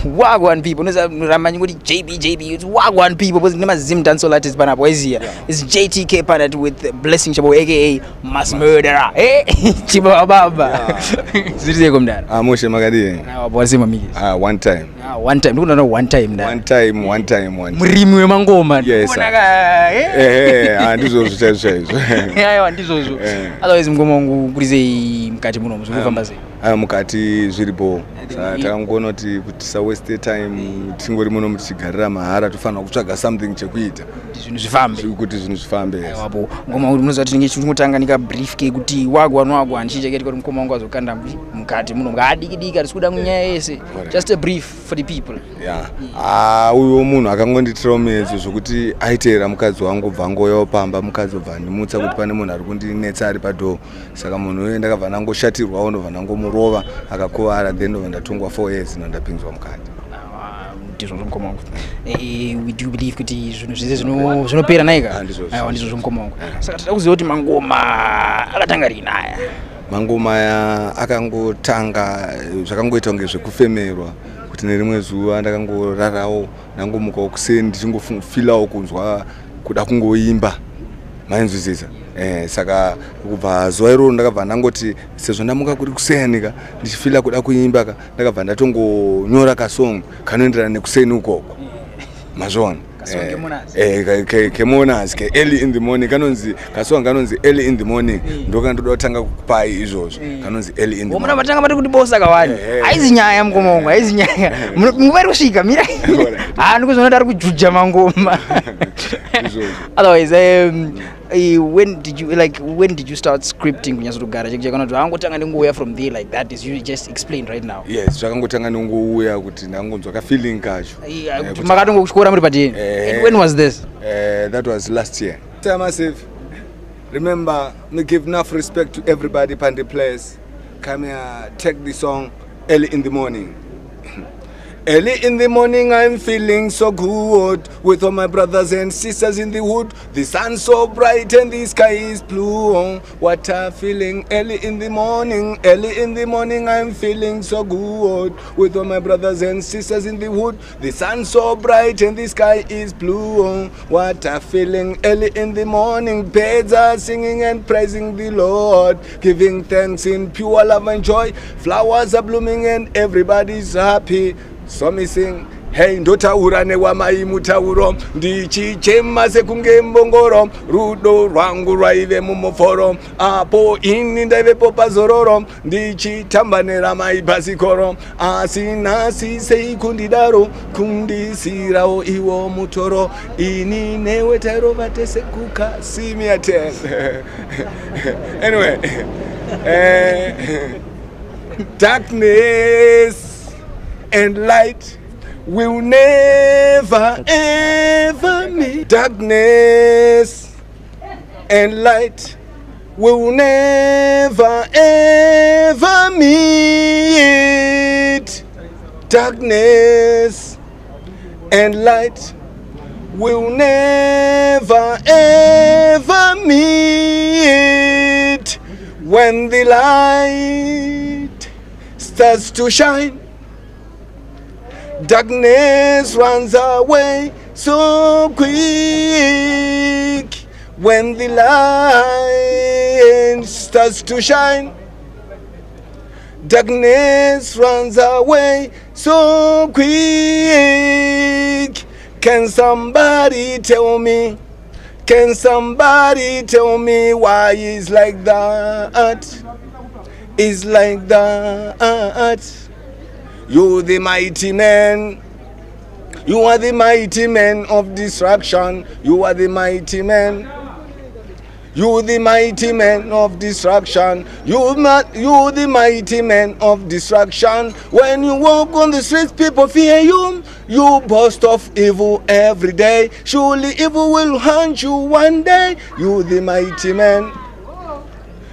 Wagwan people. JB, it's Wagwan people. But name Zim dance all artist pana poesia. It's JTK partnered with Blessing Chabo, aka Mass Murderer. Eh, Chibo Baba. Zirize kumdara. Moshe Magadi. Bwasema miki. One time. One time. Ndio no one time da. One time. Murimi we mangoma. Yes. Ndizo zo. Yeah, ndizo zo. Otherwise mngoma wangu kulize mkati muno muzukufamba sei. Mukati zviripo. Takangona kuti waste time tingori muno muchigarira mahara tofana kutsvaga something chekuita. Zvinhu zvifambe. Kuti zvinhu zvifambe. Wapo. Ngoma uri munoza kuti ninge chimutanga nika brief ke kuti wagwa nchicheke kuti mukoma wangu azokanda mukati muno ngadiki risikuda munyaya yese. Just a brief for the people. Yeah. Uyo munhu akangonditira mezo zvokuti aitera mukadzi wangu bva ngoyopamba mukadzi bva ndimutsa kuti pane munhu ari kundinetsa ari padho. Saka munhu uyu ndakabva nangoshatirwa ndobva nangomurova akakuvara then ndobva ndatungwa 4 years ndapinzwa mukati. Ndizvo zvomukoma wangu. We do believe kuti zvinhu zvese zvinopera naika. Ndizvo zvomukoma wangu. Saka tata kuziva kuti mangoma akatanga rinaya. Mangoma ya akangotanga zvakangoita kunge zvekufemerwa kuti nerimwe zuva ndakangorarawo nangomukawo kuseni ndichingofilawo kunzwa kuda kungoimba mainzwisisa. Saka kubva zuva iroro ndakabva ndangoti sezvo ndamuka kuri kusenika ndichifila kuda kuimba ndakabva ndatongonyora kasong kanoenderana nekuseni ukoko mazvona. Kemonas ke early in the morning kanonzi kasong kanonzi early in the morning ndokandoda kutanga kupai izvozvo kanonzi early in the morning. Muna matanga mati kuti bosa kawani aizi nyaya mkomongo aizi nyaya mubari kusvika mira ndikuzona dari kujuja mangoma. Otherwise when did you start scripting kunyazotogara chekana kuti angotanga ndingouya from there like that is you just explained right now? Yes, zvakangotanga ndingouya kuti ndangonzwa ka feeling kacho makatongokuchikora muri patini. When was this? That was last year. Massive. Remember, me give enough respect to everybody in the place. Come here, take the song early in the morning. Early in the morning I'm feeling so good with all my brothers and sisters in the wood. The sun's so bright and the sky is blue. What a feeling early in the morning. Early in the morning I'm feeling so good with all my brothers and sisters in the wood. The sun's so bright and the sky is blue. What a feeling early in the morning. Birds are singing and praising the Lord, giving thanks in pure love and joy. Flowers are blooming and everybody's happy. So me sing, hey ndotaura newamai mutauro ndichichema sekunge mbongoro rudo rwangu rwaive mumoforo apo ini ndaivepo pazororo ndichitamba neramai pasikoro asi nhasi sei kundidaro kundisirawo iwo mutoro ini newe tairova tese SlyMedia TV. Anyway, darkness and light will never ever meet. Darkness and light will never ever meet. Darkness and light will never ever meet. When the light starts to shine, darkness runs away so quick. When the light starts to shine, darkness runs away so quick. Can somebody tell me? Can somebody tell me why it's like that? It's like that. You're the mighty man. You are the mighty man of destruction. You are the mighty man. You the mighty man of destruction. You the mighty man of destruction. When you walk on the streets, people fear you. You boast of evil every day. Surely evil will hunt you one day. You the mighty man.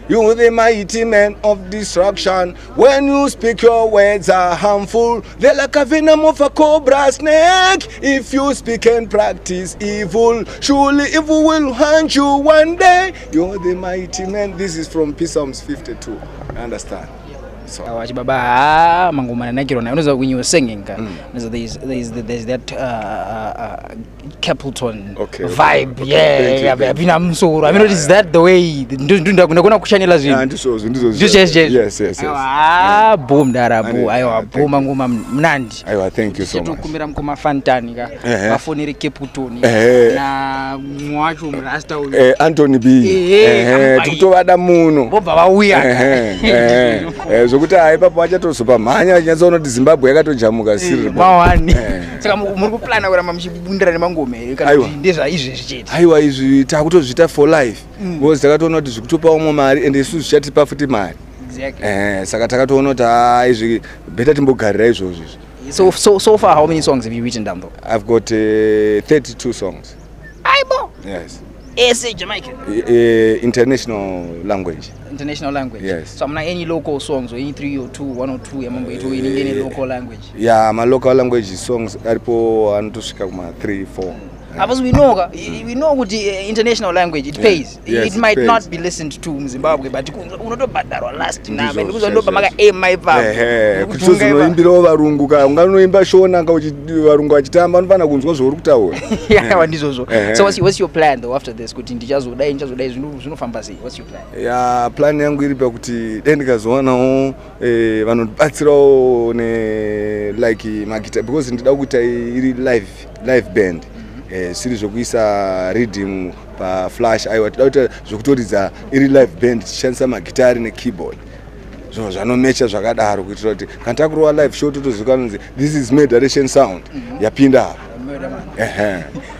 You the mighty man of destruction. When you speak, your words are harmful. They're like a venom of a cobra snake. If you speak and practice evil, surely evil will hunt you one day. You're the mighty man. This is from Psalms 52. Understand? so Baba mangoma nakiro na unoza when you were singing there's that Capleton vibe bina msoro I mean is that the way ndakuna kuchanyela zvinhu yes boom darabu aiwa boom ngoma mnandi aiwa thank you so much tukumira mkoma fantani ka bafonere Capleton na mwacho mrasta Anthony B tutovada muno bobva vauya zvokuti aipapo vachatozopa mhanya vachinatsaona kuti Zimbabwe yakatojamuka siri mawani saka muri kuplana kuramba muchibundira nemangoma here kana ndezvaizvezvi chete aiwa izvi takutozviita for life because takatoona kuti zvikutopa umwe mari ende isusu zvichatipa futi mari saka takatoona kuti izvi better timbogarira izvozvo so far how many songs have you written down though? I've got 32 songs. Aibo yes Jamaican international language. Yes. So I'm not any local songs or any 3 or 2, 1 or 2 in any local language. Yeah, my local language songs aripo anotosvika kuma 3 4. Because we know with the international language it pays. It might not be listened to in Zimbabwe, but unotobhadharwa last now because unobva maka my vibe. Kuti unoimbirawo varungu ka unganoimba shona ka varungu vachitamba unofana kunzwa zvauri kutaura. Yeah, ndizvozvo. So what's your plan though after this? Kuti ndichazodai zvinofamba sei? What's your plan? Yeah, plan yangu iri pakuti ndikazowanawo vanodibatsirawo ne like magita because ndida kuita iri live band. Siri zvokuisa reading pa flash aiwa toda zvokutoridza iri live band tichishandisa magitari ne keyboard zvinhu zvanomecha zvakadaro kuitira kuti kana takurowa live show totozikanwa kunzi this is Meditation sound yapinda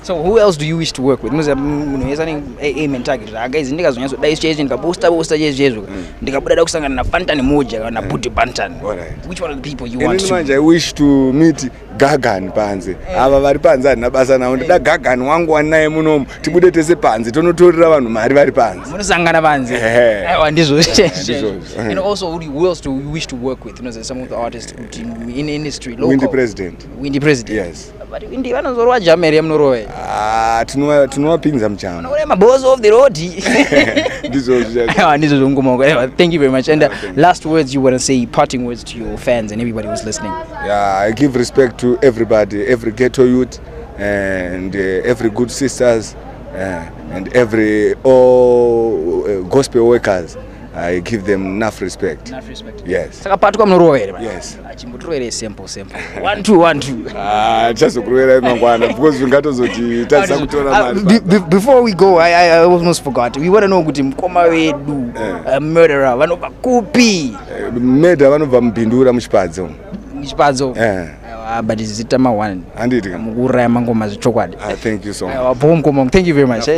So who else do you wish to work with? Aim and target. Guys, ndikazonyazodai stage ndikaposta chezvo ndikabuda da kusangana na Fantani moja kana Puti Bantan. Which one of the people you want to? I wish to meet Gagan panze. Ava vari panze andina basa nawo ndida Gagan wangu wanaye munomu tibude tese panze tonotorera vanhu mari vari panze. Munosangana panze. Aiwa ndizvo. And also who else do you wish to work with? There's some of the artists in the industry local. Windy President. Yes. But Windy vanozorwa jameri yamnoroi. Tunovapinza mchana. My boss of the road. Thank you very much. And last words you want to say, parting words to your fans and everybody who's listening. Yeah, I give respect to everybody, every ghetto youth and every good sisters and every all gospel workers. I give them enough respect. Enough respect. Yes. Saka patuka mnorowa here. Yes. Chimbotorere simple. 1 2 1 2. Chazokurera mangwana because vingatozoti tadza kutora mari. Before we go, I almost forgot. We want to know kuti mukoma wedu murderer vanobva kupi? Murder vanobva mubhindura muchipadzo. Muchipadzo. But is it number 1? Anditi. Muguraya mangoma zvichokwadi. Thank you so much. Thank you very much.